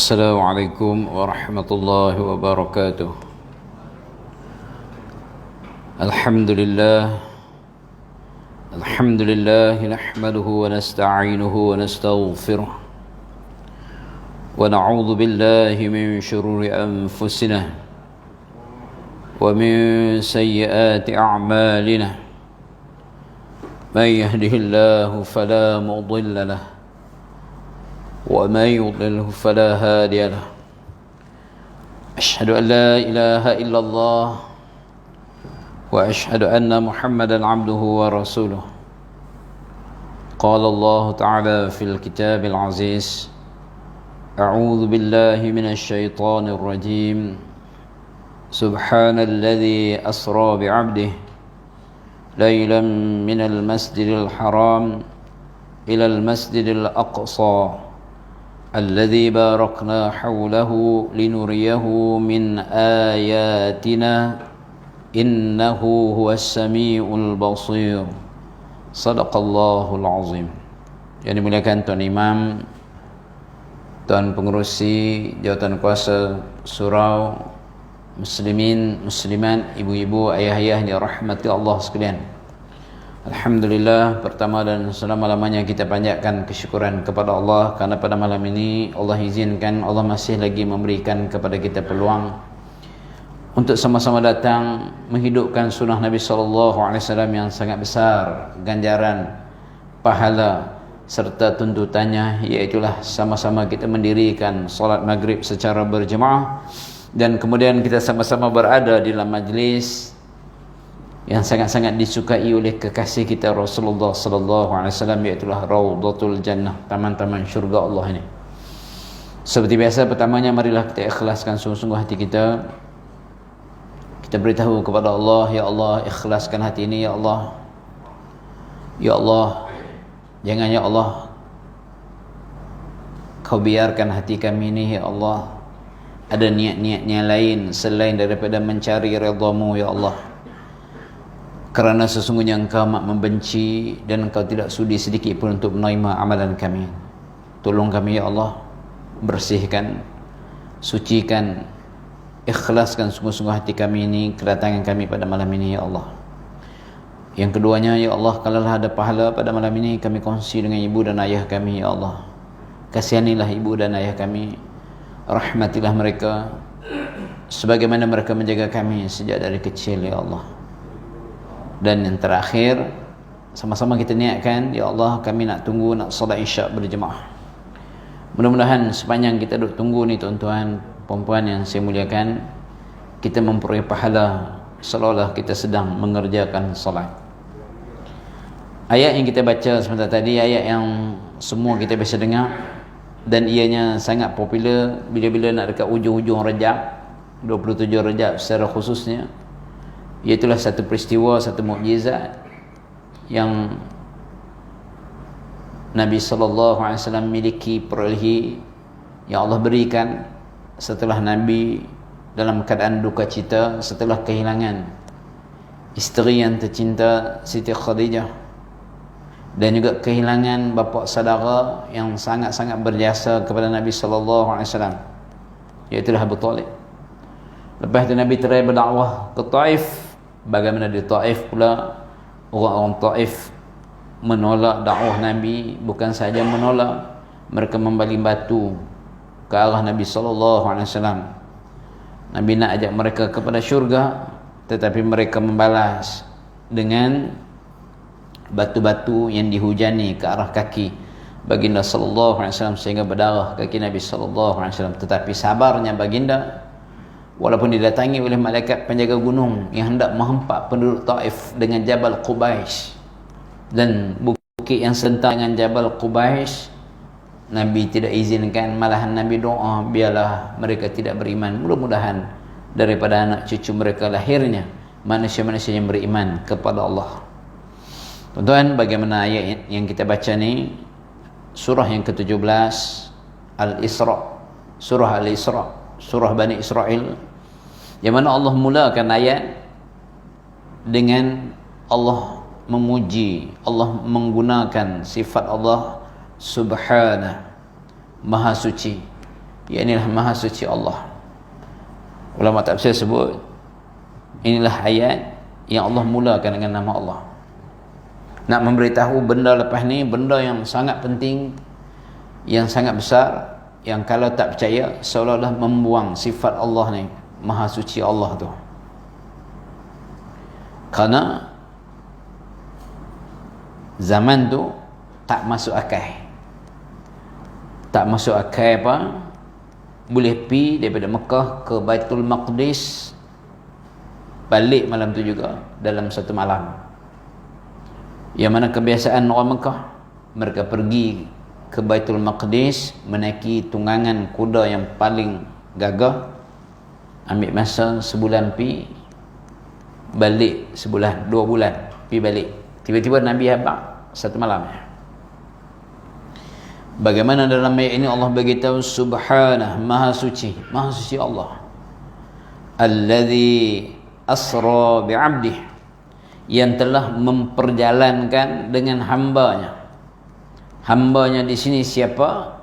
السلام عليكم ورحمة الله وبركاته. الحمد لله نحمده ونستعينه ونستغفره ونعوذ بالله من شرور أنفسنا ومن سيئات أعمالنا. من يهده الله فلا مضل له ومن يضلله فلا هادي له. أشهد أن لا إله إلا الله وأشهد أن محمدا عبده ورسوله. قال الله تعالى في الكتاب العزيز: أعوذ بالله من الشيطان الرجيم. سبحان الذي أسرى بعبده ليلا من المسجد الحرام إلى المسجد الأقصى الذي باركنا حوله لنريه من آياتنا إنه هو السميع البصير. صدق الله العظيم. Yang dimuliakan Tuan Imam, Tuan Pengerusi Jawatan Kuasa Surau, Muslimin, Muslimat, ibu-ibu, ayah-ayah yang dirahmati Allah sekalian. Alhamdulillah, pertama dan selama-lamanya kita panjatkan kesyukuran kepada Allah kerana pada malam ini Allah izinkan, Allah masih lagi memberikan kepada kita peluang untuk sama-sama datang menghidupkan sunnah Nabi SAW yang sangat besar, ganjaran, pahala serta tuntutannya, iaitulah sama-sama kita mendirikan solat maghrib secara berjemaah dan kemudian kita sama-sama berada di dalam majlis yang sangat-sangat disukai oleh kekasih kita Rasulullah sallallahu alaihi wasallam, iaitulah Raudhatul Jannah, taman-taman syurga Allah ini. Seperti biasa, pertamanya marilah kita ikhlaskan sungguh-sungguh hati kita. Kita beritahu kepada Allah, ya Allah, ikhlaskan hati ini, ya Allah. Ya Allah, jangan ya Allah Kau biarkan hati kami ini, ya Allah, ada niat-niatnya lain selain daripada mencari redha-Mu, ya Allah. Kerana sesungguhnya Engkau amat membenci dan Engkau tidak sudi sedikit pun untuk menerima amalan kami. Tolong kami ya Allah, bersihkan, sucikan, ikhlaskan sungguh-sungguh hati kami ini, kedatangan kami pada malam ini ya Allah. Yang keduanya ya Allah, kalau ada pahala pada malam ini, kami kongsi dengan ibu dan ayah kami ya Allah. Kasihanilah ibu dan ayah kami, rahmatilah mereka sebagaimana mereka menjaga kami sejak dari kecil ya Allah. Dan yang terakhir, sama-sama kita niatkan, ya Allah, kami nak tunggu nak solat isyak berjemaah. Mudah-mudahan sepanjang kita duduk tunggu ni tuan-tuan, puan-puan yang saya muliakan, kita memperoleh pahala seolah-olah kita sedang mengerjakan solat. Ayat yang kita baca sebentar tadi, ayat yang semua kita biasa dengar dan ianya sangat popular bila-bila nak dekat ujung-ujung Rajab, 27 Rajab secara khususnya. Iaitulah satu peristiwa, satu mukjizat yang Nabi SAW miliki, perolehi, yang Allah berikan setelah Nabi dalam keadaan duka cita setelah kehilangan isteri yang tercinta Siti Khadijah, dan juga kehilangan bapa saudara yang sangat-sangat berjasa kepada Nabi SAW, iaitulah Abu Talib. Lepas itu Nabi terai berdakwah ke Taif. Bagaimana di Taif pula orang-orang Taif menolak dakwah Nabi. Bukan sahaja menolak, mereka membaling batu ke arah Nabi SAW. Nabi nak ajak mereka kepada syurga, tetapi mereka membalas dengan batu-batu yang dihujani ke arah kaki baginda SAW sehingga berdarah kaki Nabi SAW. Tetapi sabarnya baginda, walaupun didatangi oleh malaikat penjaga gunung yang hendak menghempak penduduk Taif dengan Jabal Qubais, dan bukit yang sentak dengan Jabal Qubais, Nabi tidak izinkan. Malahan Nabi doa, biarlah mereka tidak beriman, mudah-mudahan daripada anak cucu mereka lahirnya manusia-manusia yang beriman kepada Allah. Tuan-tuan, bagaimana ayat yang kita baca ni, surah yang ke-17 Al-Isra, surah Al-Isra, surah Bani Israel, yang mana Allah mulakan ayat dengan Allah memuji, Allah menggunakan sifat Allah Subhanahu, Maha Suci, Ya, inilah maha suci Allah. Ulama tafsir sebut inilah ayat yang Allah mulakan dengan nama Allah. Nak memberitahu benda lepas ni, benda yang sangat penting, yang sangat besar, yang kalau tak percaya seolah-olah membuang sifat Allah ni, maha suci Allah tu. Kerana zaman tu tak masuk akal. Tak masuk akal apa? Boleh pi daripada Mekah ke Baitul Maqdis, balik malam tu juga dalam satu malam. Yang mana kebiasaan orang Mekah, mereka pergi ke Baitul Maqdis menaiki tunggangan kuda yang paling gagah, ambil masa sebulan pi, balik sebulan, 2 bulan pi balik. Tiba-tiba Nabi habaq satu malam. Bagaimana dalam ayat ini Allah beritahu subhanah, maha suci Allah, alladzi asra bi'abdih, yang telah memperjalankan dengan hambanya. Hambanya di sini siapa?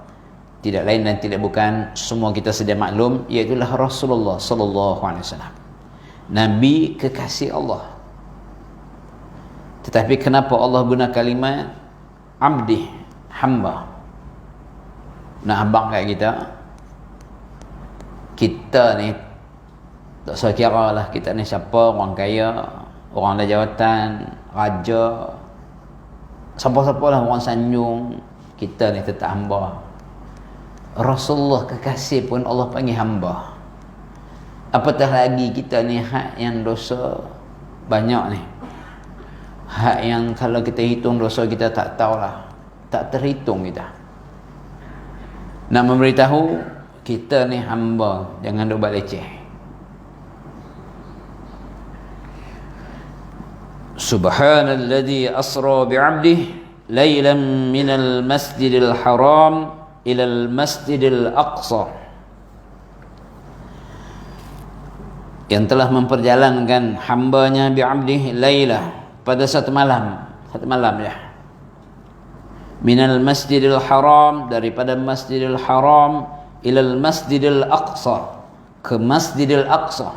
Tidak lain dan tidak bukan, semua kita sedia maklum, iaitu Rasulullah sallallahu alaihi wasallam, Nabi kekasih Allah. Tetapi kenapa Allah guna kalimat abdi, hamba? Nak habaq kat kita ni tak usah kira lah kita ni siapa, orang kaya, orang ada jawatan, raja, siapa-siapa lah, orang sanjung, kita ni tetap hamba. Rasulullah kekasih pun Allah panggil hamba. Apatah lagi kita ni hak yang dosa banyak ni, hak yang kalau kita hitung dosa kita tak tahulah, tak terhitung kita. Nak memberitahu kita ni hamba, jangan duk buat leceh. Subhanalladzi asra bi'abdihi lailan minal masjidil haram ilal masjidil aqsa, yang telah memperjalankan hambanya bi'abdihi lailah, pada satu malam ya, minal masjidil haram, daripada masjidil haram, ilal masjidil aqsa, ke masjidil aqsa.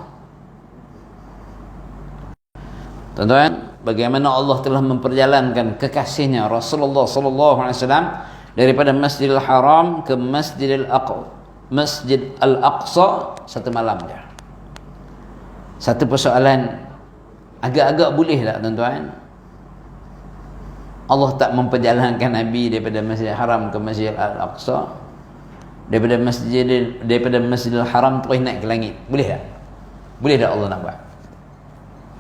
Tuan-tuan, bagaimana Allah telah memperjalankan kekasihnya Rasulullah sallallahu alaihi wasallam daripada masjidil haram ke masjidil aqsa, masjid al-aqsa, satu malam je. Satu persoalan agak-agak boleh tak tuan-tuan? Allah tak memperjalankan Nabi daripada Masjidil Haram ke Masjidil Al-Aqsa, daripada Masjidil Haram terus naik ke langit. Boleh tak? Boleh tak Allah nak buat?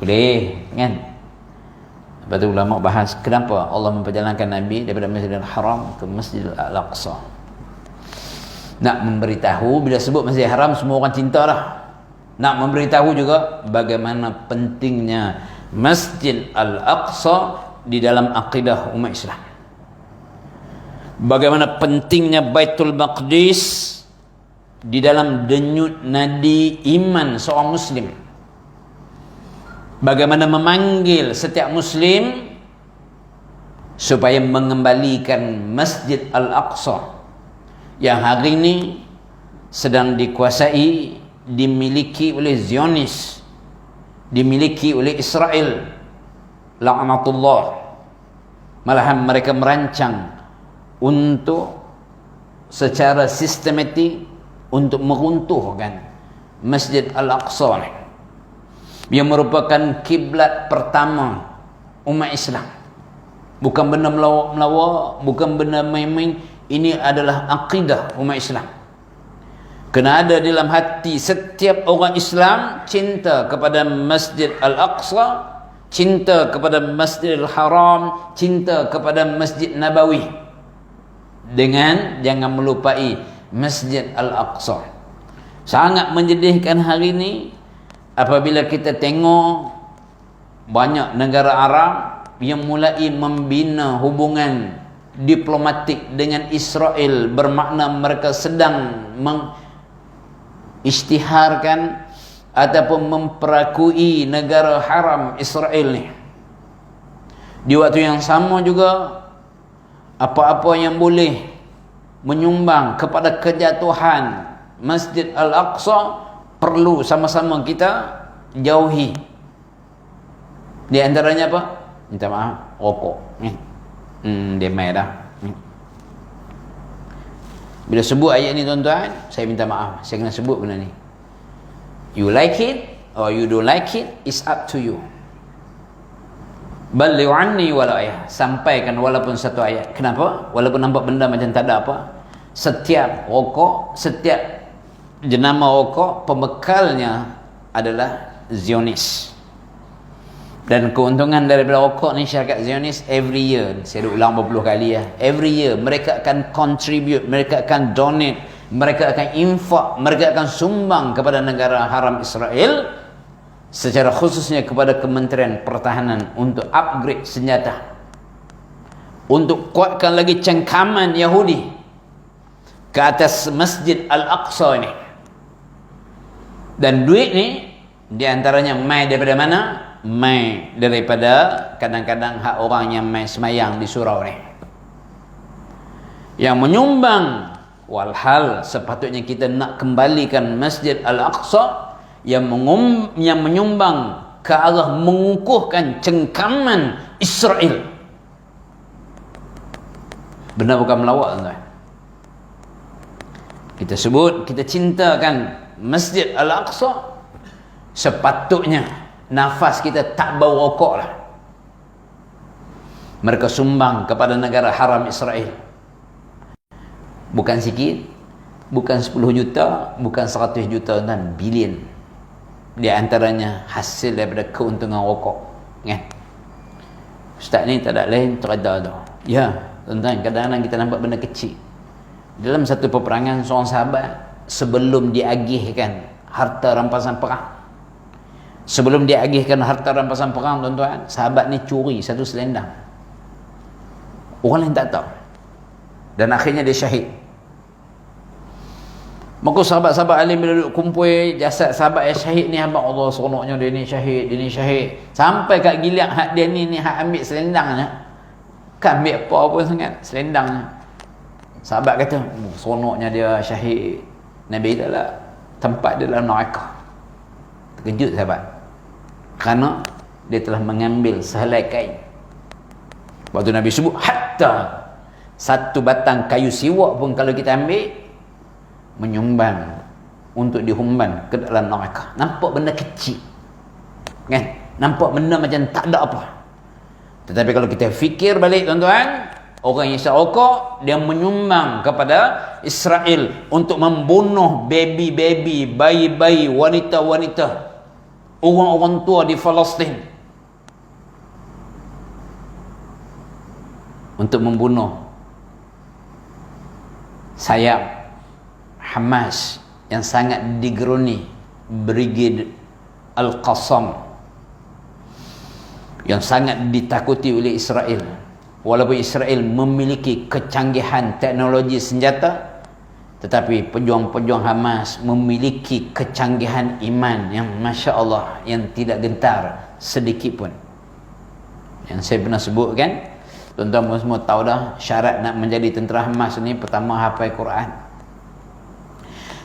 Boleh, kan? Lepas tu ulama bahas kenapa Allah memperjalankan Nabi daripada Masjidil Haram ke Masjidil Al-Aqsa. Nak memberitahu, bila sebut Masjidil Haram semua orang cinta dah. Nak memberitahu juga bagaimana pentingnya Masjid Al-Aqsa di dalam akidah umat Islam. Bagaimana pentingnya Baitul Maqdis di dalam denyut nadi iman seorang Muslim. Bagaimana memanggil setiap Muslim supaya mengembalikan Masjid Al-Aqsa yang hari ini sedang dikuasai, dimiliki oleh Zionis, dimiliki oleh Israel, laknatullah. Malahan mereka merancang untuk secara sistematik untuk meruntuhkan Masjid Al-Aqsa yang merupakan kiblat pertama umat Islam. Bukan benda melawak-melawak, bukan benda main-main. Ini adalah akidah umat Islam. Kena ada dalam hati setiap orang Islam cinta kepada Masjid Al-Aqsa, cinta kepada Masjidil Haram, cinta kepada Masjid Nabawi, dengan jangan melupai Masjid Al-Aqsa. Sangat menjadikan hari ini apabila kita tengok banyak negara Arab yang mulai membina hubungan diplomatik dengan Israel, bermakna mereka sedang mengisytiharkan ataupun memperakui negara haram Israel ni. Di waktu yang sama juga, apa-apa yang boleh menyumbang kepada kejatuhan Masjid Al-Aqsa perlu sama-sama kita jauhi. Di antaranya apa? Minta maaf, rokok. Dia main dah. Bila sebut ayat ni tuan-tuan, saya minta maaf, saya kena sebut benda ni. You like it or you don't like it, it's up to you. Balligh anni walau ayah, sampaikan walaupun satu ayat. Kenapa? Walaupun nampak benda macam tak ada apa, setiap rokok, setiap jenama rokok, pembekalnya adalah Zionis. Dan keuntungan daripada rokok ni, syarikat Zionis every year, saya dah ulang berpuluh kali ya, every year mereka akan contribute, mereka akan donate, mereka akan infak, mereka akan sumbang kepada negara haram Israel, secara khususnya kepada Kementerian Pertahanan untuk upgrade senjata, untuk kuatkan lagi cengkaman Yahudi ke atas Masjid Al-Aqsa ini. Dan duit ni diantaranya mai daripada mana? Mai daripada kadang-kadang hak orang yang mai semayang di surau ni, yang menyumbang. Walhal sepatutnya kita nak kembalikan Masjid Al-Aqsa yang menyumbang ke arah mengukuhkan cengkaman Israel. Benar bukan melawak tuan-tuan. Kita sebut, kita cintakan Masjid Al-Aqsa, sepatutnya nafas kita tak bau rokok lah. Mereka sumbang kepada negara haram Israel. Bukan sikit, bukan 10 juta, bukan 100 juta, dan bilion. Di antaranya hasil daripada keuntungan rokok, kan? Ustaz ni tak ada lain terada tu. Ya, tuan-tuan, kadang-kadang kita nampak benda kecil. Dalam satu peperangan, seorang sahabat sebelum diagihkan harta rampasan perang, tuan-tuan, sahabat ni curi satu selendang. Orang lain tak tahu. Dan akhirnya dia syahid. Maka sahabat-sahabat alim bila duduk kumpul jasad sahabat yang syahid ni, hamba Allah seronoknya dia ni syahid, dia ni syahid. Sampai kat giliran hak dia ni hak ambil selendangnya. Kan ambil apa pun sangat, selendangnya. Sahabat kata, seronoknya dia syahid. Nabi kata lah, tempat dia dalam neraka. Terkejut sahabat, kerana dia telah mengambil sehelai kain. Waktu Nabi sebut, hatta satu batang kayu siwak pun kalau kita ambil, menyumbang untuk dihumban ke dalam neraka. Nampak benda kecil, kan? Nampak benda macam tak ada apa. Tetapi kalau kita fikir balik tuan-tuan, orang yang isap rokok, dia menyumbang kepada Israel untuk membunuh baby-baby, bayi-bayi, wanita-wanita, orang-orang tua di Palestin, untuk membunuh sayap Hamas yang sangat digeruni, Brigade Al-Qassam, yang sangat ditakuti oleh Israel. Walaupun Israel memiliki kecanggihan teknologi senjata, tetapi pejuang-pejuang Hamas memiliki kecanggihan iman yang Masya Allah, yang tidak gentar sedikit pun. Yang saya pernah sebutkan, tuan-tuan semua tahu dah, syarat nak menjadi tentera Hamas ni, pertama hafal Quran.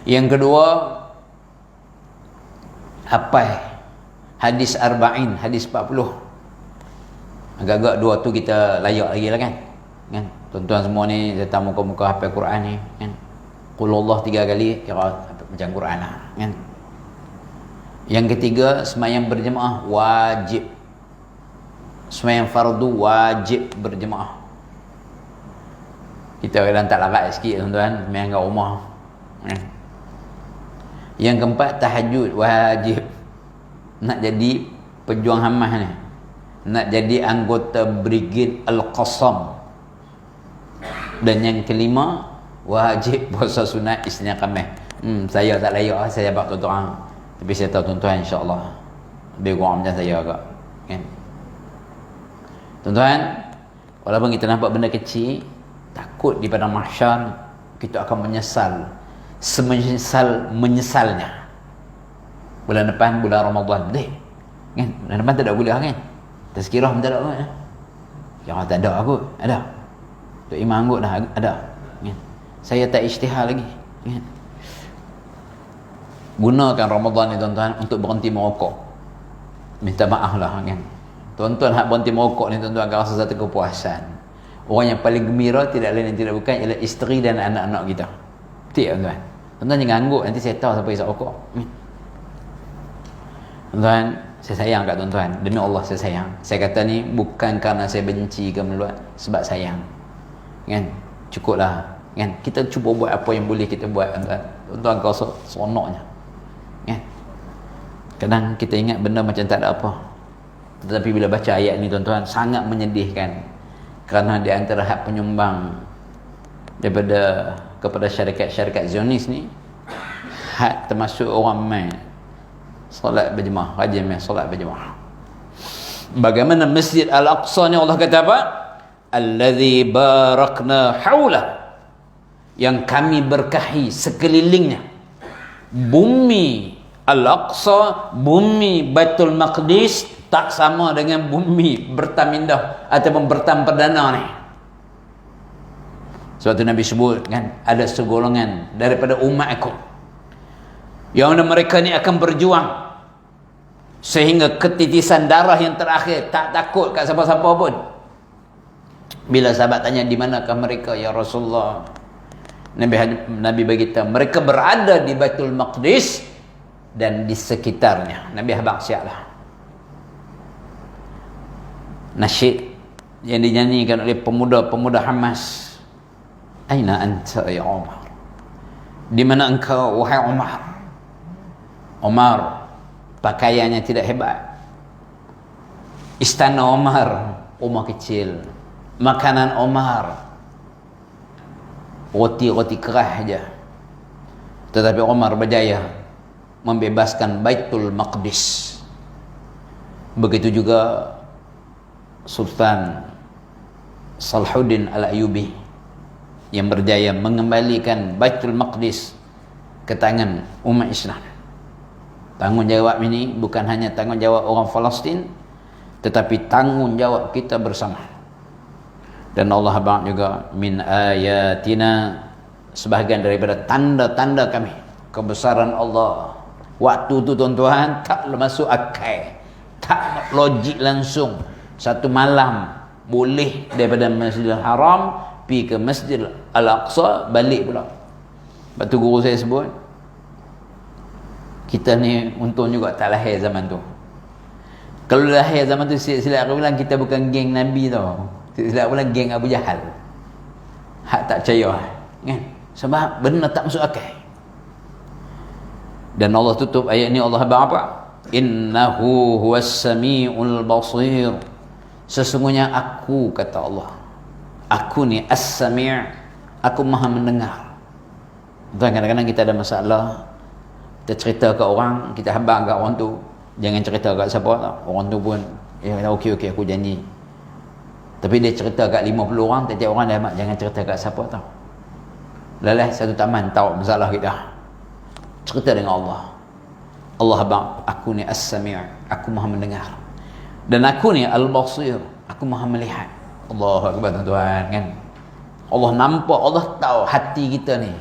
Yang kedua, hafal hadis arba'in, hadis 40. Agak-agak dua tu kita layak lagi lah, kan? Tuan-tuan semua ni datang muka-muka hafal Quran ni, kan? Qulullah 3 kali, kira macam Quran lah, kan? Yang ketiga, sembahyang berjemaah wajib. Sembahyang fardu wajib berjemaah. Kita kadang tak larat sikit tuan-tuan, sembahyang kat rumah, kan? Yang keempat, tahajud wajib. Nak jadi pejuang Hamas ni, nak jadi anggota Brigade Al-Qassam. Dan yang kelima, wajib puasa sunat Isnin Khamis. Saya tak layak, saya buat tuan-tuan, tapi saya tahu tuan-tuan insya-Allah lebih kurang macam saya agak, kan? Tuan-tuan, walaupun kita nampak benda kecil, takut di padang mahsyar kita akan menyesal menyesalnya. Bulan depan, bulan Ramadan, betul, kan? Bulan depan tak ada kuliah, kan? Tazkirah pun tak ada kot, kan? Jangan tak ada kot, ada. Tok Imam kot dah ada, kan? Saya tak ijtihad lagi, kan? Gunakan Ramadan ni tuan-tuan untuk berhenti merokok. Minta maaf lah kan. Tuan-tuan hak berhenti merokok ni tuan-tuan akan rasa satu kepuasan. Orang yang paling gembira tidak lain dan tidak bukan ialah isteri dan anak-anak kita. Betul tuan-tuan? Tuan-tuan jangan angguk nanti saya tahu siapa isap rokok. Tuan-tuan, saya sayang kat tuan-tuan. Demi Allah saya sayang. Saya kata ni bukan kerana saya benci ke meluat, sebab sayang. Kan? Cukuplah. Kan? Kita cuba buat apa yang boleh kita buat tuan-tuan. Tuan-tuan kau rasa seronoknya. Kan? Kadang kita ingat benda macam tak ada apa. Tetapi bila baca ayat ni tuan-tuan, sangat menyedihkan. Kerana di antara hak penyumbang daripada kepada syarikat-syarikat Zionis ni, hak termasuk orang mai solat berjemaah, rajin mai solat berjemaah. Bagaimana Masjid Al-Aqsa ni Allah kata apa? Allazi barakna haula, yang kami berkahi sekelilingnya. Bumi Al-Aqsa, bumi Baitul Maqdis tak sama dengan bumi Bertamindah ataupun Bertam Perdana ni. Sebab tu Nabi sebut kan, ada segolongan daripada umatku yang mereka ni akan berjuang sehingga ketitisan darah yang terakhir, tak takut kat siapa-siapa pun. Bila sahabat tanya di manakah mereka ya Rasulullah, Nabi beritahu mereka berada di Baitul Maqdis dan di sekitarnya. Nabi habaq siaplah nasyid yang dinyanyikan oleh pemuda-pemuda Hamas. Aina anta ya Umar, di mana engkau wahai Umar? Umar pakaiannya tidak hebat, istana Umar rumah kecil, makanan Umar roti-roti keras saja. Tetapi Umar berjaya membebaskan Baitul Maqdis. Begitu juga Sultan Salahuddin Al-Ayyubi yang berjaya mengembalikan Baitul Maqdis ke tangan umat Islam. Tanggungjawab ini bukan hanya tanggungjawab orang Palestin, tetapi tanggungjawab kita bersama. Dan Allah bang juga min ayatina, sebahagian daripada tanda-tanda kami, kebesaran Allah. Waktu tu tuan-tuan tak masuk akal, tak logik langsung. Satu malam boleh daripada Masjidil Haram pergi ke Masjid Al-Aqsa, balik pula. Lepas tu guru saya sebut, kita ni untung juga tak lahir zaman tu. Kalau lahir zaman tu, silap aku bilang kita bukan geng Nabi tau. Silap aku bilang geng Abu Jahal. Hak tak percaya kan? Sebab benda tak masuk akal. Dan Allah tutup ayat ni, Allah apa? Innahu huwas sami'ul basir. Sesungguhnya aku, kata Allah, aku ni as-sami', aku maha mendengar. Kadang-kadang kita ada masalah, kita cerita ke orang, kita habang kat orang tu, jangan cerita kat siapa tau. Orang tu pun okey aku janji. Tapi dia cerita kat 50 orang, tiap-tiap orang dah mak jangan cerita kat siapa tau. Lalah satu taman tahu masalah kita. Cerita dengan Allah. Allah abang, aku ni as-sami', aku maha mendengar. Dan aku ni al-basir, aku maha melihat. Allahu akbar tuan-tuan kan. Allah nampak, Allah tahu hati kita ni.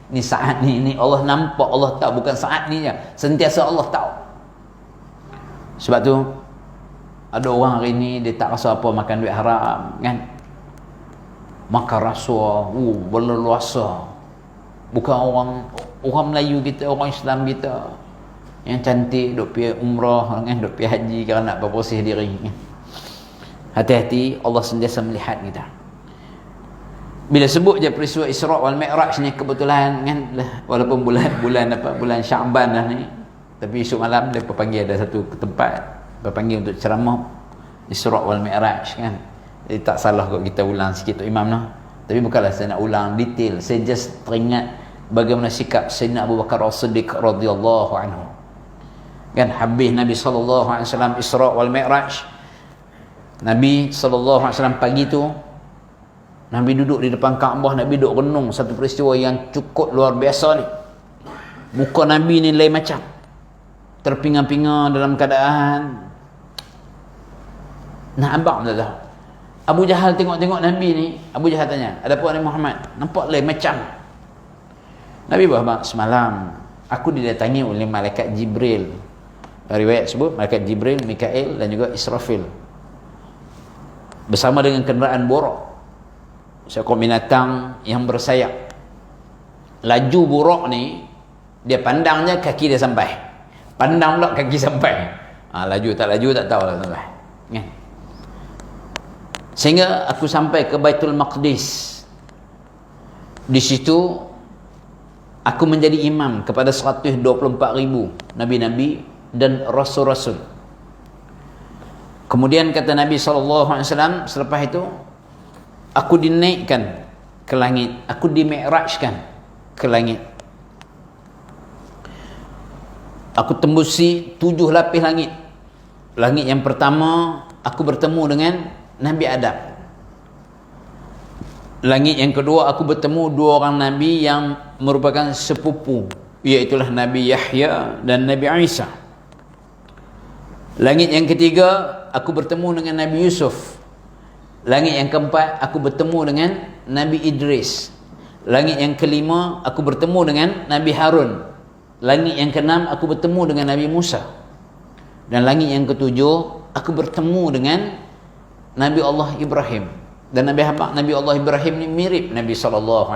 Ni saat ni Allah nampak, Allah tahu, bukan saat ni je. Sentiasa Allah tahu. Sebab tu ada orang hari ni dia tak rasa apa makan duit haram kan. Makan rasuah, berleluasa. Bukan orang Melayu kita, orang Islam kita yang cantik duk pergi umrah kan, duk pergi haji kerana nak berbersih diri kan. Hati-hati, Allah sentiasa melihat kita. Bila sebut je peristiwa Isra' wal Mi'raj ni, kebetulan kan, walaupun bulan Sya'ban dah ni, tapi esok malam dia panggil ada satu tempat, dia panggil untuk ceramah Isra' wal Mi'raj kan. Jadi tak salah kalau kita ulang sikit tu Imam lah. Tapi bukanlah saya nak ulang detail, saya just teringat bagaimana sikap Sayyidina Abu Bakar As-Siddiq radhiyallahu anhu. Kan habis Nabi SAW Isra' wal Mi'raj, Nabi SAW pagi tu Nabi duduk di depan Kaabah, Nabi duduk renung satu peristiwa yang cukup luar biasa ni. Muka Nabi ni lain macam, terpinga-pinga dalam keadaan nak abang dah. Abu Jahal tengok-tengok Nabi ni, Abu Jahal tanya, ada apa ni Muhammad? Nampak lain macam. Nabi bahawa semalam aku didatangi oleh malaikat Jibril. Riwayat sebut malaikat Jibril, Mikail dan juga Israfil bersama dengan kenderaan borok, seekor binatang yang bersayap. Laju borok ni, dia pandangnya kaki dia sampai, pandang pula kaki sampai. Laju tak tahu lah sampai kan? Sehingga aku sampai ke Baitul Maqdis. Di situ aku menjadi imam kepada 124,000 nabi-nabi dan rasul-rasul. Kemudian kata Nabi SAW, selepas itu aku dinaikkan ke langit, aku dimi'rajkan ke langit. Aku tembusi 7 lapis langit. Langit yang pertama aku bertemu dengan Nabi Adam. Langit yang kedua aku bertemu 2 orang Nabi yang merupakan sepupu, iaitulah Nabi Yahya dan Nabi Isa. Langit yang ketiga aku bertemu dengan Nabi Yusuf. Langit yang keempat aku bertemu dengan Nabi Idris. Langit yang kelima aku bertemu dengan Nabi Harun. Langit yang keenam aku bertemu dengan Nabi Musa. Dan langit yang ketujuh aku bertemu dengan Nabi Allah Ibrahim. Dan Nabi Allah Ibrahim ni mirip Nabi SAW.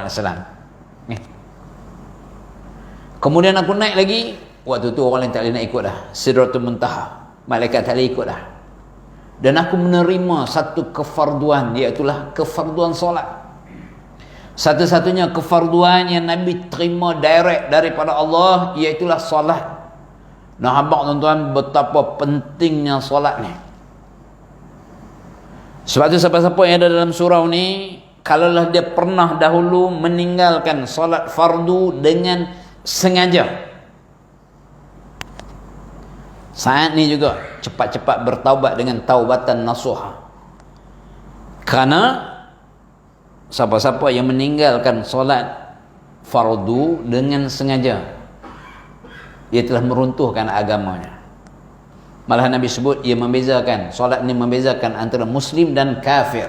Kemudian aku naik lagi. Waktu tu orang lain tak boleh nak ikut dah. Sidratul Muntaha, malaikat tak boleh ikut dah. Dan aku menerima satu kefarduan, iaitulah kefarduan solat. Satu-satunya kefarduan yang Nabi terima direct daripada Allah, iaitulah solat. Nah, nampak tuan-tuan betapa pentingnya solat ni. Sebab tu siapa-siapa yang ada dalam surau ni, kalaulah dia pernah dahulu meninggalkan solat fardu dengan sengaja, saat ni juga cepat-cepat bertaubat dengan taubatan nasuha. Kerana siapa-siapa yang meninggalkan solat fardu dengan sengaja, dia telah meruntuhkan agamanya. Malah Nabi sebut ia membezakan, solat ni membezakan antara muslim dan kafir.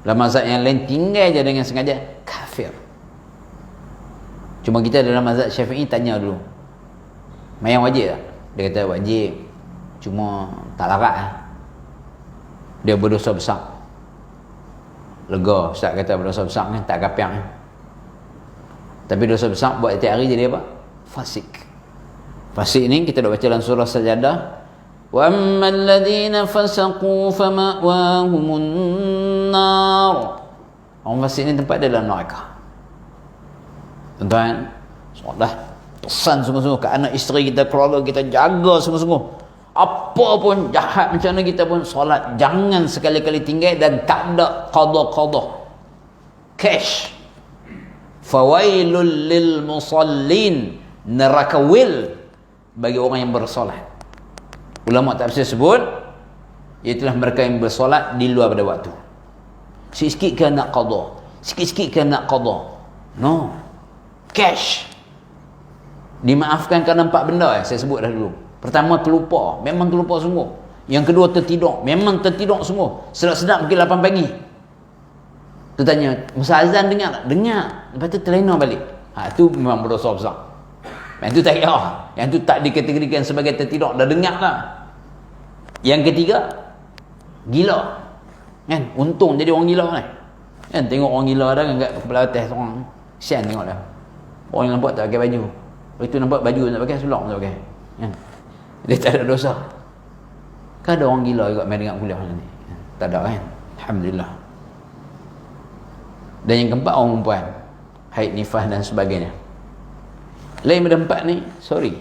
Dalam mazhab yang lain tinggal je dengan sengaja, kafir. Cuma kita dalam mazhab Syafi'i tanya dulu, mayang wajib tak? Dia kata wajib, cuma tak larat lah. Dia berdosa besar. Lega Ustaz kata berdosa besar kan, tak kapiang kan. Tapi dosa besar buat setiap hari jadi apa? Fasik. Fasik ni kita dah baca dalam surah Sajadah. Wa ammal ladzina fasaqu fama'wahumun nar. Orang fasik ni tempat dia dalam neraka. Tuan-tuan, solat pesan sungguh-sungguh ke anak isteri kita, keluarga kita, jaga sungguh-sungguh. Apa pun jahat macam mana kita pun, solat jangan sekali-kali tinggal, dan tak ada qada-qada. Cash. Fawailul lil musallin, neraka wil bagi orang yang bersolat. Ulama tafsir sebut iaitulah mereka yang bersolat di luar pada waktu. Sikit-sikit ke nak qada, sikit-sikit ke nak qada. No, cash. Dimaafkan kerana 4 benda saya sebut dah dulu. Pertama, terlupa, memang terlupa sungguh. Yang kedua, tertidur, memang tertidur sungguh. Sedap-sedap pukul 8 pagi. Tu tanya, masa azan dengar tak? Dengar. Lepas tu terlena balik. Tu memang berdosa besar. Yang tu tak kira. Yang tu tak dikategorikan sebagai tertidur, dah dengar lah. Yang ketiga, gila. Kan? Untung jadi orang gila kan? Kan tengok orang gila ada kan kat kepala atas orang. Kesian tengok dah. Orang yang nampak tak pakai baju. Itu nampak baju tak pakai, sulak tak pakai. Kan? Dia tak ada dosa. Kan ada orang gila juga main dengan kuliah ni. Tak ada kan? Alhamdulillah. Dan yang keempat, orang perempuan, haid, nifas dan sebagainya. Lain pada 4 ni, sorry,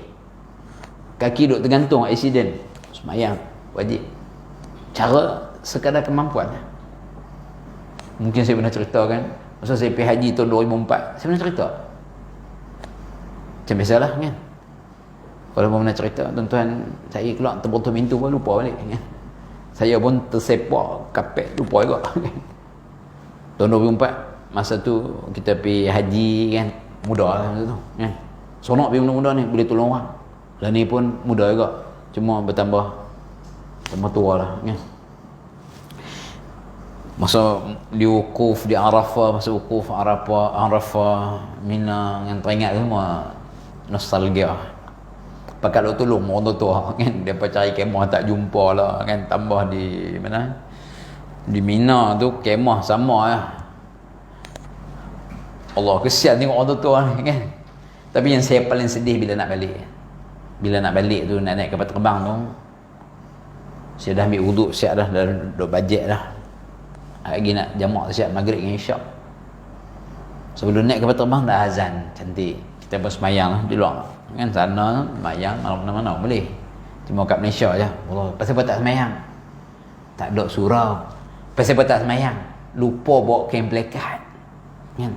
kaki duk tergantung, accident, semayang wajib. Cara sekadar kemampuan. Mungkin saya pernah cerita kan, masa saya pergi haji tahun 2004, saya pernah cerita macam biasalah kan. Kalau pernah cerita, tuan-tuan, saya keluar terbentuk pintu pun lupa balik kan? Saya pun tersepak kapet, lupa juga kan? Tahun 2004, masa tu kita pergi haji kan, muda lah masa tu kan. Seronok pergi muda-muda ni, boleh tolong orang. Dan ni pun muda juga, cuma bertambah tua lah kan. Masa di wukuf di Arafah, masa wukuf Arafah, Mina yang teringat semua nostalgia. Pakat lu tolong orang tua kan, depa cari kemah tak jumpa lah kan, tambah di mana? Di Mina tu kemah sama lah. Allah kesian tengok orang tua ni kan. Tapi yang saya paling sedih bila nak balik. Bila nak balik tu, nak naik kapal terbang tu, saya dah ambil wuduk siap dah bajet dah. Lagi nak jamak siap maghrib dengan isyak. Sebelum naik kapal terbang dah azan cantik. Kita bersemayang lah di luar kan, sana semayang mana-mana boleh. Cuma kat Malaysia je. Allah, pasal apa tak semayang? Tak ada surau. Pasal apa tak semayang? Lupa bawa kain pelekat kan.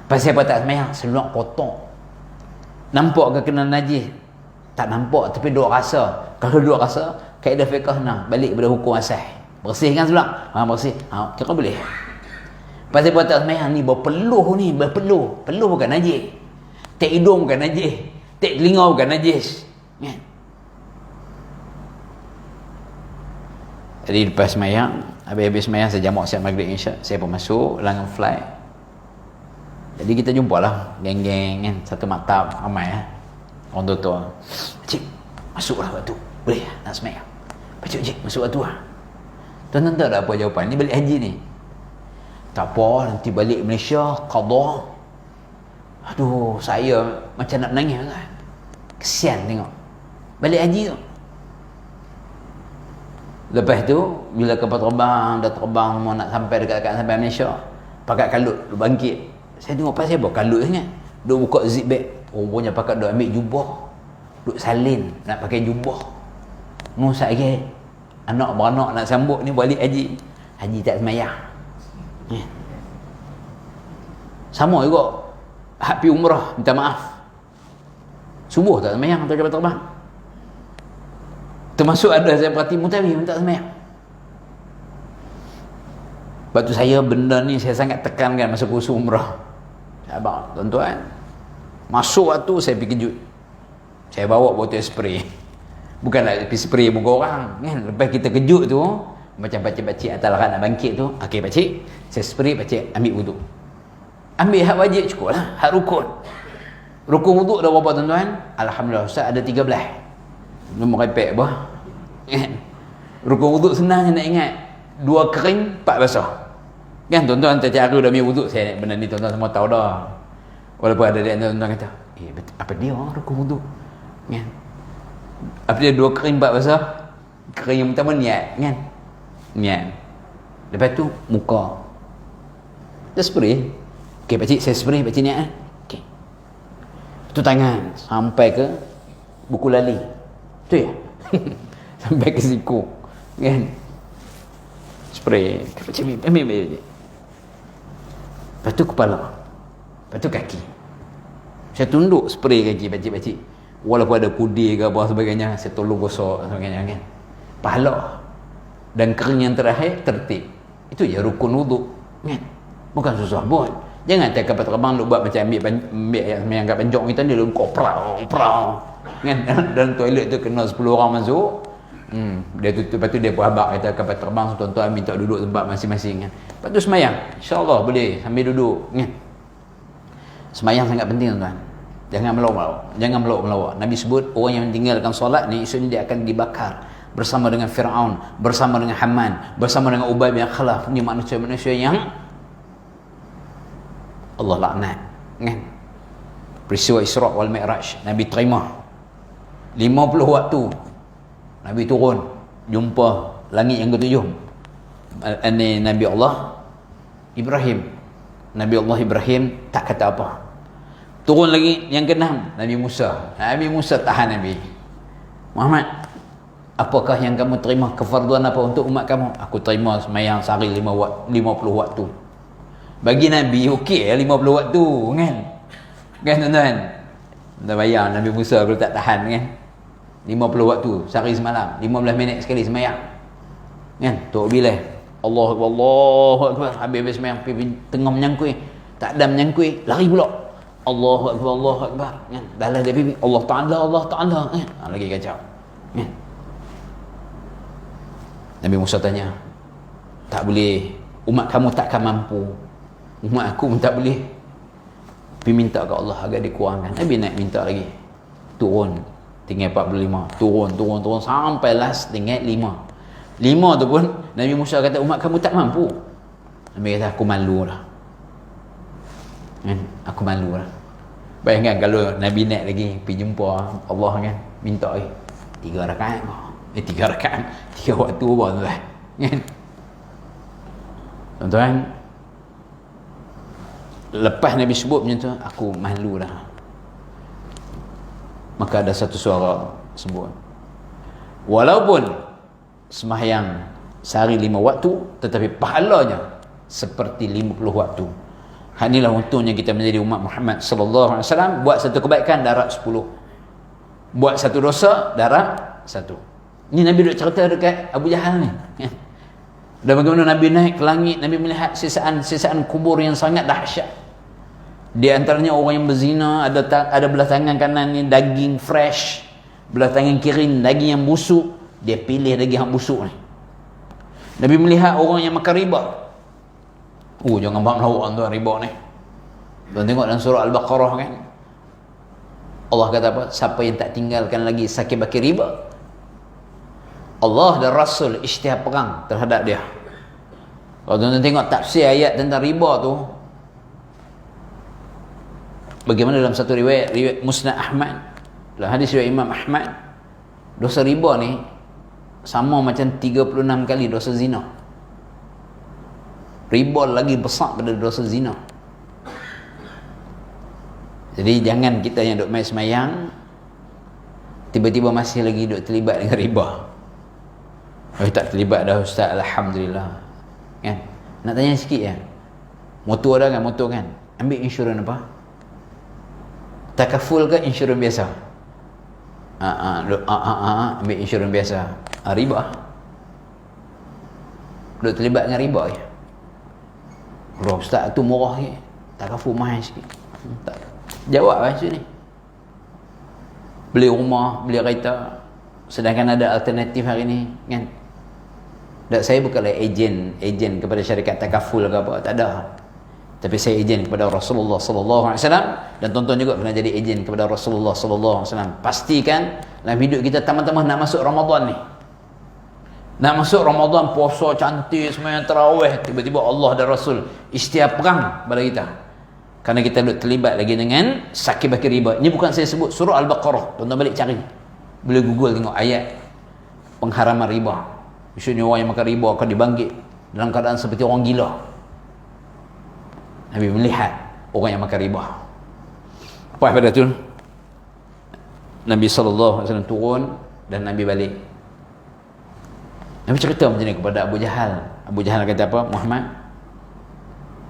Pasal apa tak semayang? Seluar kotor. Nampak ke kena najis? Tak nampak, tapi duk rasa. Kalau duk rasa, kaedah fiqh senang, balik pada hukum asal. Bersih kan seluar? Bersih. Kira boleh. Pasal apa tak semayang ni berpeluh ni, berpeluh. Peluh bukan najis. Tek hidung bukan najis. Tek telinga bukan najis. Kan? Jadi lepas semayang, habis semayang saya jamak siap maghrib insya, saya pun masuk langan flight. Jadi kita jumpa lah geng-geng kan, satu maktab ramai orang tua. Cik, masuklah waktu. Boleh nak semayang? Cik, masuk waktu lah. Tuan-tuan tak ada apa jawapan. Ni balik haji ni. Tak apa, nanti balik Malaysia qada. Aduh, saya macam nak menangis kan. Kesian tengok. Balik haji tu. Lepas tu, bila kapal terbang, dah terbang mau nak sampai dekat sampai Malaysia, pakat kalut, duk bangkit. Saya tengok pasal apa kalut sangat. Duk buka zip bag. Rupanya pakat duk ambil jubah. Duk salin nak pakai jubah. Nusak lagi. Anak beranak nak sambut ni balik haji. Haji tak semayang. Sama juga hak pi umrah, minta maaf. Subuh tak semayang atau kapal terbang. Termasuk ada saya perhati mutawif tak semayang. Sebab tu saya benda ni saya sangat tekankan masa kursus umrah. Abang, tuan-tuan, masuk waktu saya pergi kejut. Saya bawa botol spray. Bukanlah pergi spray muka orang kan. Lepas kita kejut tu, macam pakcik-pakcik atas larat nak bangkit tu, okey pakcik, saya spray, pakcik ambil wuduk. Ambil hak wajib cukup lah, hak rukun. Rukun wuduk dah berapa tuan-tuan? Alhamdulillah Ustaz ada 13. Belum merepek apa. Rukun wuduk senang je nak ingat. 2 kering, 4 basah. Kan tuan-tuan tiap-tiap hari dah ambil wuduk. Saya benda ni tuan-tuan semua tahu dah. Walaupun ada tuan-tuan kata, apa dia rukun wuduk? Kan? Apa dia 2 kering 4 basah? Kering yang pertama niat kan? Niat. Lepas tu muka. Dia spray. Okey pakcik, saya spray, pakcik niat okey. Tu tangan sampai ke buku lali. Tu ya. Sampai ke siku. Kan? Spray. Pakcik ambil. Lepas tu kepala. Lepas tu kaki. Saya tunduk spray kaki pakcik-pakcik. Walaupun ada pudir ke apa sebagainya, saya tolong gosok sebagainya kan. Pahala. Dan kering yang terakhir tertib. Itu je rukun wuduk kan. Bukan susah pun. Jangan tak kapal terbang lu buat macam ambil yang kat pencok kita dia lu prau kan. Dalam toilet tu kena 10 orang masuk. Dia tutup, lepas tu dia pun habaq kata kapal terbang tuan-tuan minta duduk tempat masing-masing kan. Lepas tu semayang, insya-Allah boleh sambil duduk kan. Semayang sangat penting tuan-tuan. Jangan melawak. Nabi sebut orang yang meninggalkan solat ni esoknya dia akan dibakar bersama dengan Firaun, bersama dengan Haman, bersama dengan Ubay bin Khalaf. Ni manusia-manusia yang Allah laknat kan. Peristiwa Isra wal Mi'raj Nabi terima 50 waktu Nabi turun jumpa langit yang ketujuh. Ini Nabi Allah Ibrahim. Nabi Allah Ibrahim tak kata apa. Turun lagi yang keenam Nabi Musa. Nabi Musa tahan Nabi Muhammad, apakah yang kamu terima kefarduan apa untuk umat kamu? Aku terima semayang sehari 50 waktu. Bagi Nabi okey 50 waktu kan. Kan tuan-tuan? Dah bayar Nabi Musa kalau tak tahan kan. 50 waktu sehari semalam, 15 minit sekali semayang. Kan? Tok Bilal Allahu Akbar, habis semayang tengah menyangkui, tak ada menyangkui, lari pula. Allahu Akbar kan. Dah lah dia pipi Allah Ta'ala kan. Lagi kacau. Kan? Nabi Musa tanya, tak boleh, umat kamu takkan mampu, umat aku pun tak boleh. Pergi minta ke Allah agar dikurangkan. Nabi naik minta lagi. turun tinggal 45, turun sampai last tinggal 5 tu pun Nabi Musa kata, umat kamu tak mampu. Nabi kata, aku malu lah kan? Aku malu lah. Bayangkan kalau Nabi naik lagi pergi jumpa Allah kan, minta 3 rakaat 3 rakaat 3 waktu apa tuan kan. Tuan-tuan, lepas Nabi sebut macam tu, aku malu lah. Maka ada satu suara sebut, walaupun sembahyang sehari 5 waktu, tetapi pahalanya seperti 50 waktu. Inilah untungnya kita menjadi umat Muhammad sallallahu alaihi wasallam. Buat satu kebaikan darat 10, buat satu dosa darat 1. Ini Nabi duk cerita dekat Abu Jahal ni. Dan bagaimana Nabi naik ke langit, Nabi melihat sisaan kubur yang sangat dahsyat. Di antaranya orang yang berzina, ada belah tangan kanan ni daging fresh, belah tangan kiri daging yang busuk. Dia pilih daging yang busuk ni. Nabi melihat orang yang makan riba. Jangan buat melawak tuan riba ni. Tuan tengok dalam surah Al-Baqarah kan, Allah kata apa? Siapa yang tak tinggalkan lagi sakit baki riba, Allah dan Rasul isytihad perang terhadap dia. Kalau tuan tengok tafsir ayat tentang riba tu, bagaimana dalam satu riwayat Musnad Ahmad, dalam hadis riwayat Imam Ahmad, dosa riba ni sama macam 36 kali dosa zina. Riba lagi besar pada dosa zina. Jadi jangan kita yang duk main semayang tiba-tiba masih lagi duk terlibat dengan riba. Tak terlibat dah ustaz, alhamdulillah kan. Nak tanya sikit ya, motor ada kan? Motor kan, ambil insurans apa? Takaful ke insurans biasa? Ambil insurans biasa. Riba. Duk terlibat dengan riba je. Bro, ustaz tu murah ke? Takaful mahal sikit. Tak. Jawab macam ni. Beli rumah, beli kereta, sedangkan ada alternatif hari ni kan. Dan saya bukanlah ejen kepada syarikat takaful ke apa, tak ada. Tapi saya ejen kepada Rasulullah sallallahu alaihi wasallam, dan tuan-tuan juga kena jadi ejen kepada Rasulullah sallallahu alaihi wasallam. Pastikan dalam hidup kita tambah-tambah nak masuk Ramadan ni. Nak masuk Ramadan, puasa cantik, sembahyang tarawih, tiba-tiba Allah dan Rasul isytihad perang pada kita. Kerana kita terlibat lagi dengan sakit baki riba. Ini bukan saya sebut, surah Al-Baqarah. Tuan-tuan balik cari. Boleh Google tengok ayat pengharaman riba. Maksudnya orang yang makan riba akan dibangkit dalam keadaan seperti orang gila. Nabi melihat orang yang makan riba. Lepas pada tu Nabi SAW turun dan Nabi balik. Nabi cerita macam ni kepada Abu Jahal. Abu Jahal kata apa? Muhammad,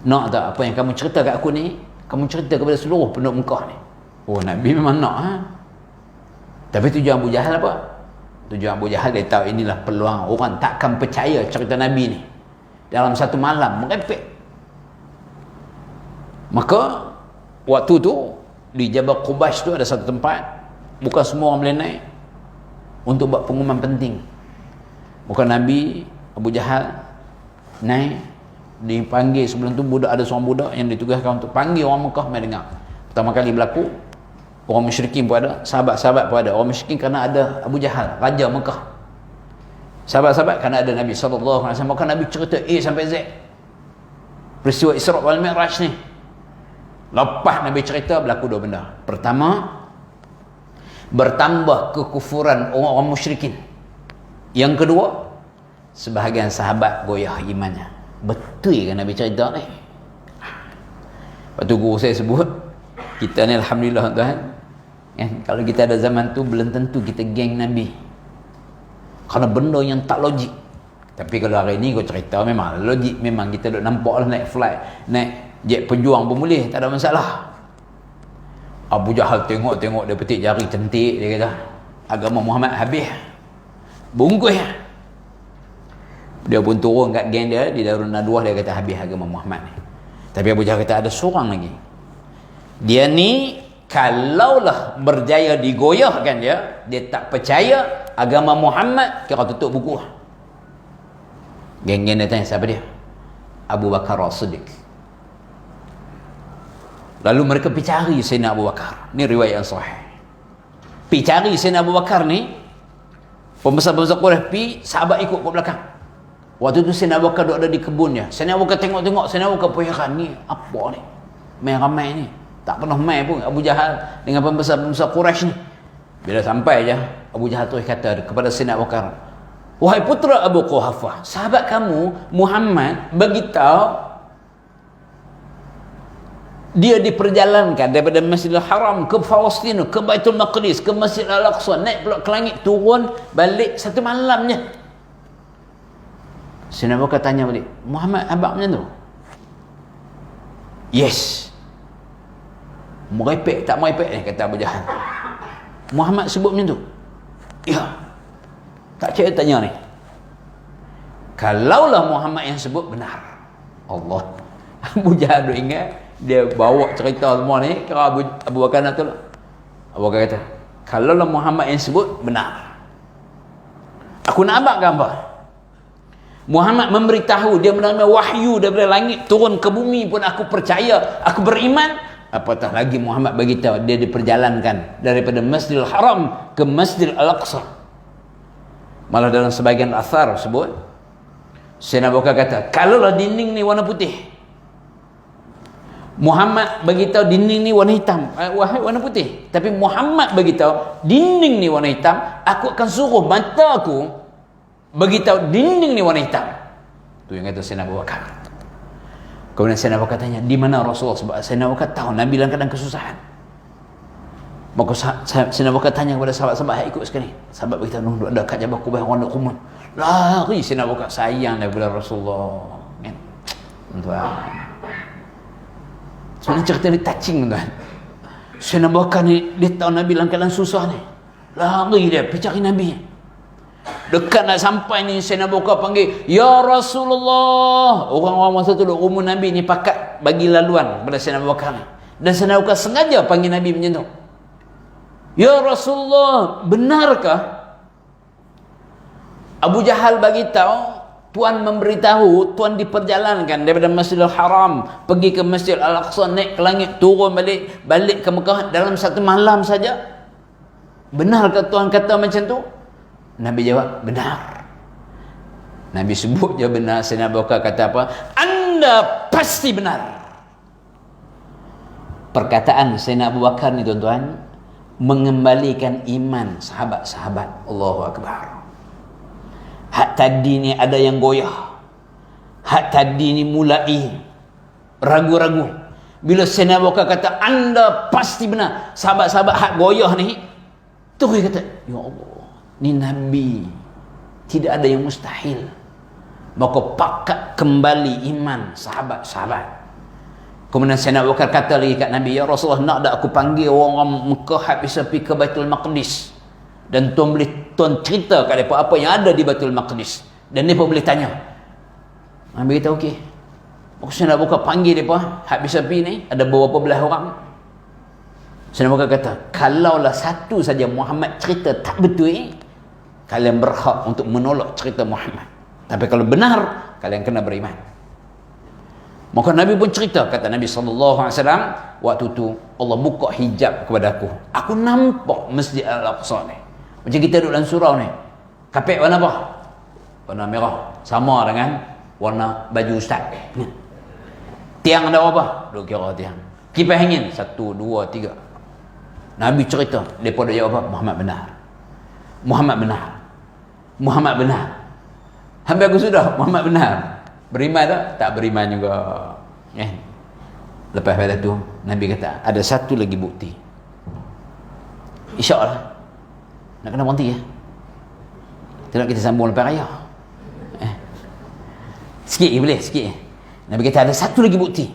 nak tak apa yang kamu cerita kat aku ni, kamu cerita kepada seluruh penduduk Mekah ni? Nabi memang nak Tapi tujuan Abu Jahal apa? Tujuan Abu Jahal, dia tahu inilah peluang orang takkan percaya cerita Nabi ni. Dalam satu malam merepek. Maka waktu tu di Jabal Qubash tu ada satu tempat, bukan semua orang boleh naik, untuk buat pengumuman penting. Bukan Nabi, Abu Jahal naik, dipanggil. Sebelum tu ada seorang budak yang ditugaskan untuk panggil orang Mekah mai dengar. Pertama kali berlaku, orang musyrikin pun ada, sahabat-sahabat pun ada. Orang musyrikin kerana ada Abu Jahal, raja Mekah. Sahabat-sahabat kerana ada Nabi SAW. Maka Nabi cerita A sampai Z peristiwa Isra wal Mi'raj ni. Lepas Nabi cerita, berlaku dua benda. Pertama, bertambah kekufuran orang-orang musyrikin. Yang kedua, sebahagian sahabat goyah imannya. Betul kan Nabi cerita ni? Waktu guru saya sebut, kita ni alhamdulillah tuan kan, kalau kita ada zaman tu belum tentu kita geng Nabi, kerana benda yang tak logik. Tapi kalau hari ni kau cerita memang logik. Memang kita duk nampak lah naik flight, naik jet pejuang pun boleh, tak ada masalah. Abu Jahal tengok dia petik jari cantik, dia kata agama Muhammad habis, bungkus. Dia pun turun kat geng dia di Darun Nadwah, dia kata habis agama Muhammad ni. Tapi Abu Jahal kata ada seorang lagi, dia ni kalaulah berjaya digoyahkan dia tak percaya agama Muhammad, kira tutup buku. Geng-geng dia tanya siapa dia? Abu Bakar As-Siddiq. Lalu mereka pergi cari Sayyidina Abu Bakar. Ni riwayat yang sahih. Pi cari Sayyidina Abu Bakar ni, pembesar-pembesar Quraisy, pi sahabat ikut ke belakang. Waktu tu Sayyidina Abu Bakar duduk ada di kebunnya. Sayyidina Abu Bakar tengok-tengok, Sayyidina Abu Bakar pun heran, ni apa ni? Main ramai ni. Tak pernah main pun Abu Jahal dengan pembesar-pembesar Quraisy ni. Bila sampai je, Abu Jahal tu kata kepada Sayyidina Abu Bakar, wahai putera Abu Quhafah, sahabat kamu Muhammad beritahu dia diperjalankan daripada Masjidil Haram ke Palestin, ke Baitul Maqdis, ke Masjid Al-Aqsa, naik pula ke langit, turun balik satu malamnya. Sayyidina Abu Bakar tanya balik, Muhammad abang macam tu? Yes. Merepek tak merepek ni, kata Abu Jahal. Muhammad sebut macam tu? Ya. Tak cik tanya ni, kalaulah Muhammad yang sebut benar, Allah. Abu Jahal duk ingat, dia bawa cerita semua ni ke Abu Bakar nak tolak. Abu Bakar kata, kalaulah Muhammad yang sebut benar, aku nak abang gambar. Muhammad memberitahu dia menerima wahyu daripada langit turun ke bumi pun aku percaya, aku beriman. Apatah lagi Muhammad beritahu dia diperjalankan daripada Masjidil Haram ke Masjidil Al-Aqsa. Malah dalam sebahagian athar sebut, Sayyidina Abu Bakar kata, kalaulah dinding ni warna putih, Muhammad beritahu dinding ni warna hitam, warna putih, tapi Muhammad beritahu dinding ni warna hitam, aku akan suruh mata aku beritahu dinding ni warna hitam. Tu yang kata Sayyidina Abu Bakar. Kemudian Sayyidina Abu Bakar tanya, di mana Rasulullah? Sebab Sayyidina Abu Bakar tahu Nabi dalam keadaan kesusahan. Maka Sayyidina Abu Bakar tanya kepada sahabat-sahabat yang ikut sekali. Sahabat beritahu, duduk ada kat Jabal Qubaih, orang duduk kumun. Lari Sayyidina Abu Bakar, sayang daripada Rasulullah. Kan? Tuan. Sebenarnya cerita ni touching, tuan. Sayyidina Abu Bakar ni, dia tahu Nabi dalam keadaan susah ni. Lari dia, pergi cari Nabi. Dekat nak sampai ni, Sayyidina Abu Bakar panggil, ya Rasulullah. Orang-orang masa tu duduk rumun Nabi ni pakat bagi laluan kepada Sayyidina Abu Bakar ni. Dan Sayyidina Abu Bakar sengaja panggil Nabi macam tu. Ya Rasulullah, benarkah Abu Jahal bagi tahu Tuan memberitahu Tuan diperjalankan daripada Masjidil Haram pergi ke Masjid Al-Aqsa, naik ke langit, turun balik ke Mekah dalam satu malam saja? Benarkah Tuan kata macam tu? Nabi jawab, benar. Nabi sebut je benar. Sayyidina Abu Bakar kata apa? Anda pasti benar. Perkataan Sayyidina Abu Bakar ni, tuan-tuan, mengembalikan iman sahabat-sahabat. Allahu Akbar. Hak tadi ni ada yang goyah, hak tadi ni mulai ragu-ragu. Bila Sayyidina Abu Bakar kata anda pasti benar, sahabat-sahabat hak goyah ni, tu dia kata, ya Allah, ni Nabi, tidak ada yang mustahil. Maka pakat kembali iman sahabat-sahabat. Kemudian Sayyidina Abu Bakar kata lagi kat Nabi, ya Rasulullah, nak tak aku panggil orang Mekah habis pergi ke Baitul Maqdis, dan tuan cerita kat mereka apa yang ada di Baitul Maqdis, dan mereka boleh tanya. Nabi kata okey. Maka Sayyidina Abu Bakar panggil mereka habis pergi ni, ada beberapa belah orang. Sayyidina Abu Bakar kata, kalaulah satu saja Muhammad cerita tak betul, kalian berhak untuk menolak cerita Muhammad. Tapi kalau benar, kalian kena beriman. Maka Nabi pun cerita, kata Nabi SAW, waktu tu Allah buka hijab kepada aku. Aku nampak Masjid Al-Aqsa ni. Macam kita duduk dalam surau ni. Kapek warna apa? Warna merah. Sama dengan warna baju ustaz. Tiang ada apa? Duk kira tiang. Kipas angin. 1, 2, 3. Nabi cerita. Mereka dia jawab apa? Muhammad benar. Muhammad benar. Muhammad benar. Hampir aku sudah. Muhammad benar. Beriman tak? Tak beriman juga. Lepas pada tu Nabi kata, ada satu lagi bukti. InsyaAllah nak kena berhenti ya. Tidak kita sambung lepas raya. Sikit je boleh, sikit je. Nabi kata ada satu lagi bukti.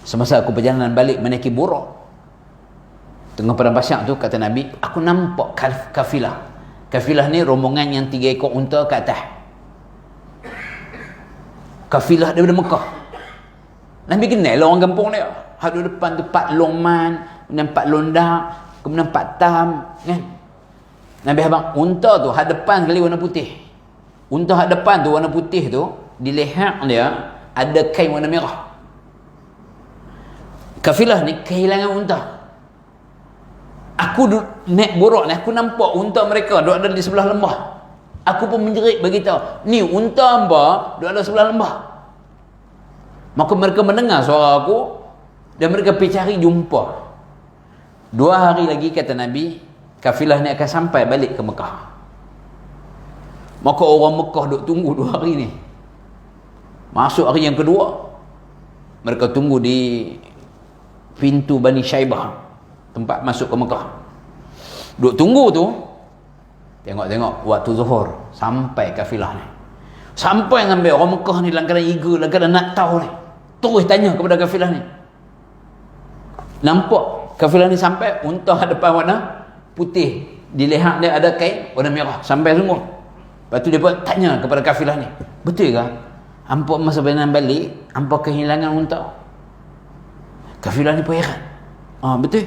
Semasa aku perjalanan balik menaiki buruk, tengah padang pasyak tu, kata Nabi, aku nampak kafilah. Kafilah ni rombongan yang 3 ekor unta ke atas. Kafilah daripada Mekah. Nabi kenal lah orang kampung dia. Hadu depan tu Pak Longman, kemudian Pak Londak, kemudian Pak Tam, kan? Nabi abang, unta tu hak depan sekali warna putih. Unta hak depan tu warna putih tu, di leher dia ada kain warna merah. Kafilah ni kehilangan unta. Aku naik buruk ni, aku nampak unta mereka duduk ada di sebelah lembah. Aku pun menjerit beritahu, ni unta hamba duduk ada sebelah lembah. Maka mereka mendengar suara aku dan mereka pergi cari jumpa. 2 hari lagi kata Nabi, kafilah ni akan sampai balik ke Mekah. Maka orang Mekah duk tunggu 2 hari ni. Masuk hari yang kedua, mereka tunggu di pintu Bani Syaibah, tempat masuk ke Mekah. Duk tunggu tu, tengok-tengok waktu zuhur sampai kafilah ni. Sampai ngambil orang Mekah ni dalam keadaan eager, dalam keadaan nak tahu ni. Terus tanya kepada kafilah ni. Nampak kafilah ni sampai, unta depan warna putih, di leher dia ada kain warna merah, sampai semua. Lepas tu dia pun tanya kepada kafilah ni, betul ke hampa masa benar balik hampa kehilangan unta? Kafilah ni pun heran. Betul.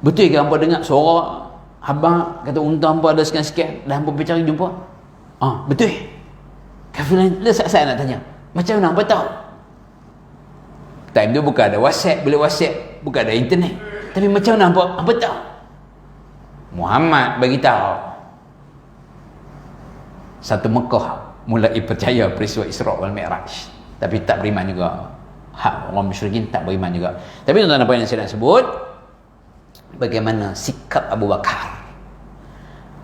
Betul ke hampa dengar suara abang kata unta hampa ada sekian-sekian dan hampa pergi cari jumpa? Betul. Kafilah ni lesak-lesak nak tanya, macam mana hampa tahu? Time tu bukan ada WhatsApp, boleh WhatsApp, bukan ada internet. Tapi macam mana hampa tahu? Muhammad bagi tahu. Satu Mekah mulai percaya peristiwa Isra wal Mi'raj, tapi tak beriman juga. Orang musyrikin tak beriman juga. Tapi tuan-tuan apa yang saya nak sebut, bagaimana sikap Abu Bakar,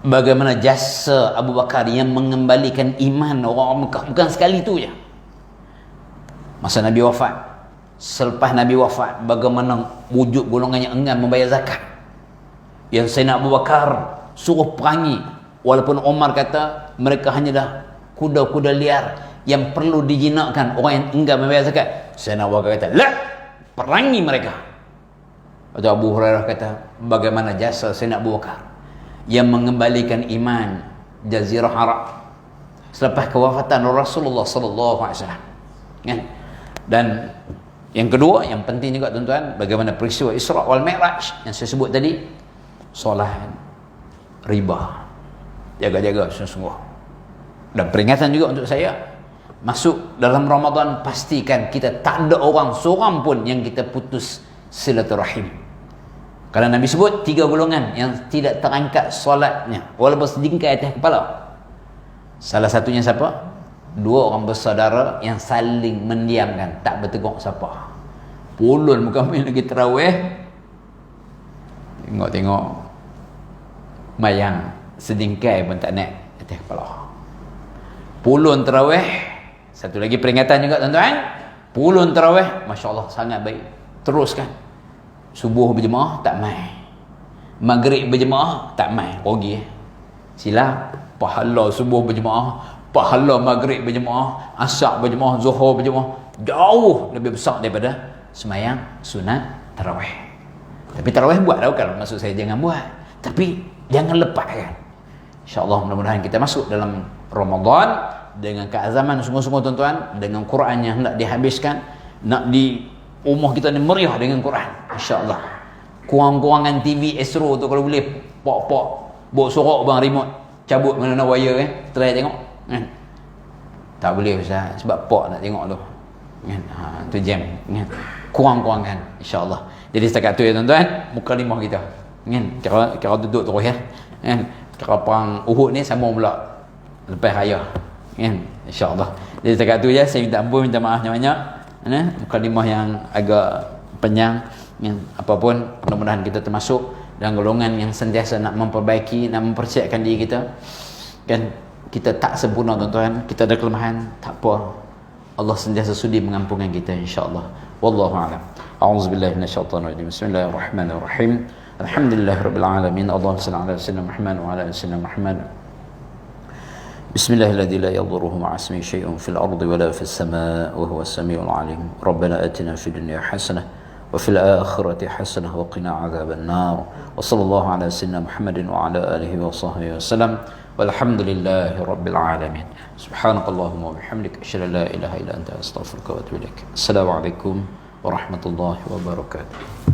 bagaimana jasa Abu Bakar yang mengembalikan iman orang Mekah. Bukan sekali tu je, masa Nabi wafat, selepas Nabi wafat, bagaimana wujud golongan yang enggan membayar zakat, yang Sayyidina Abu Bakar suruh perangi, walaupun Umar kata mereka hanyalah kuda-kuda liar yang perlu dijinakkan orang yang enggan membayar zakat. Sayyidina Abu Bakar kata, la, perangi mereka. Atau Abu Hurairah kata, bagaimana jasa Sayyidina Abu Bakar yang mengembalikan iman Jazirah Arab selepas kewafatan Rasulullah sallallahu alaihi wasallam. Kan? Dan yang kedua, yang penting juga tuan-tuan, bagaimana peristiwa Isra wal Mi'raj yang saya sebut tadi, solat, riba, jaga-jaga sungguh-sungguh. Dan peringatan juga untuk saya, masuk dalam Ramadan, pastikan kita tak ada orang seorang pun yang kita putus silaturahim. Kalau Nabi sebut 3 golongan yang tidak terangkat solatnya walaupun sedingkai atas kepala. Salah satunya siapa? 2 orang bersaudara yang saling mendiamkan, tak bertegur siapa. Pulun bukan main lagi tarawih, tengok-tengok mayang sedingkai pun tak naik atas kepala. Pulun tarawih. Satu lagi peringatan juga tuan-tuan, pulun tarawih, Masya Allah sangat baik, teruskan. Subuh berjemaah tak mai, maghrib berjemaah tak mai, rugi. Sila pahala subuh berjemaah, pahala maghrib berjemaah, asar berjemaah, zuhur berjemaah jauh lebih besar daripada semayang sunat tarawih. Tapi tarawih buat lah, kalau maksud saya jangan buat, tapi jangan lepaskan. InsyaAllah mudah-mudahan kita masuk dalam Ramadan dengan keazaman sungguh-sungguh tuan-tuan, dengan Quran yang hendak dihabiskan, nak di rumah kita ni meriah dengan Quran, insya-Allah. Kurang-kurangan TV Astro tu kalau boleh pok-pok bawa sorok bang remote, cabut mana-mana wire try tengok kan. Tak boleh Ustaz sebab pok nak tengok tu kan. Tu jam kan. Kurang-kurangan insya-Allah. Jadi setakat tu ya tuan-tuan, mukadimah kita kan. Kira duduk terus ya kan. Kira perang Uhud ni sambung pula lepas raya kan, insya-Allah. Jadi setakat tu je, saya minta ampun, minta maaf banyak-banyak. Mukadimah yang agak panjang yang apapun, mudah-mudahan kita termasuk dan golongan yang sentiasa nak memperbaiki, nak mempersiapkan diri kita kan. Kita tak sempurna tuan-tuan, kita ada kelemahan, tak apa, Allah sentiasa sudi mengampunkan kita insya-Allah. Wallahu a'lam. A'udzubillahi minasyaitonir rajim. Bismillahirrahmanirrahim. Alhamdulillahirabbil alamin. Allahumma shalli ala sayyidina Muhammad wa ala ali sayyidina Muhammad. Bismillahilladzi la yadhurruhu ma'a ismihi syai'un fil ardi wa la fis samaa'i wa huwas samiul 'alim. Rabbana atina fid dunya hasanah wa fil akhirati hasanah wa qina 'adzaban nar. Wa sallallahu ala sayyidina Muhammadin wa ala alihi wa sahbihi wasallam. Walhamdulillahi rabbil alamin. Subhanakallahumma wa bihamdika asyhadu an la ilaha illa anta astaghfiruka wa atubu ilaik. Assalamualaikum warahmatullahi wabarakatuh.